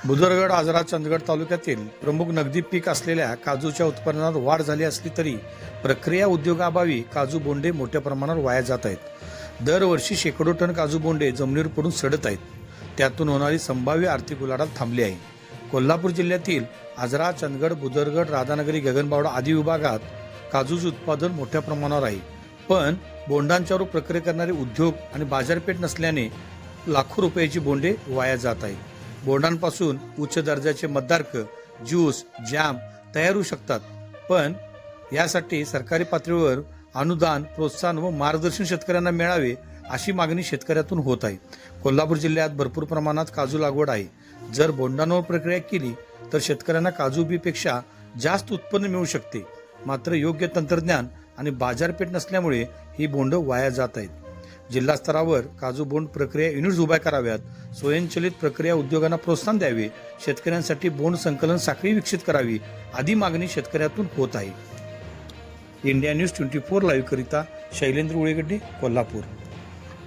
बुदरगड, आजरा, चंदगड तालुक्यातील प्रमुख नगदी पीक असलेल्या काजूच्या उत्पादनात वाढ झाली असली तरी प्रक्रिया उद्योगाअभावी काजू बोंडे मोठ्या प्रमाणावर वाया जात आहेत। दरवर्षी शेकडो टन काजू बोंडे जमिनीवर पडून सडत आहेत। त्यातून होणारी संभाव्य आर्थिक उलाढाल थांबली आहे। कोल्हापूर जिल्ह्यातील आजरा, चंदगड, बुदरगड, राधानगरी, गगनबावडा आदी विभागात काजूचे उत्पादन मोठ्या प्रमाणावर आहे, पण बोंडांच्यावर प्रक्रिया करणारे उद्योग आणि बाजारपेठ नसल्याने लाखो रुपयाची बोंडे वाया जात आहेत। बोंडांपासून उच्च दर्जाचे मद्यार्क, ज्यूस, जॅम तयार होऊ शकतात, पण यासाठी सरकारी पातळीवर अनुदान, प्रोत्साहन व मार्गदर्शन शेतकऱ्यांना मिळावे अशी मागणी शेतकऱ्यातून होत आहे। कोल्हापूर जिल्ह्यात भरपूर प्रमाणात काजू लागवड आहे। जर बोंडांवर प्रक्रिया केली तर शेतकऱ्यांना काजू बीपेक्षा जास्त उत्पन्न मिळू शकते, मात्र योग्य तंत्रज्ञान आणि बाजारपेठ नसल्यामुळे ही बोंड वाया जात आहेत। जिल्हा स्तरावर काजू बोंड प्रक्रिया युनिट्स उभ्या कराव्यात, स्वयंचलित प्रक्रिया उद्योगांना प्रोत्साहन द्यावे, शेतकऱ्यांसाठी बोंड संकलन साखळी विकसित करावी आदी मागणी शेतकऱ्यातून होत आहे। इंडिया न्यूज 24 लाईव्ह करिता शैलेंद्र उळेगड्डे, कोल्हापूर।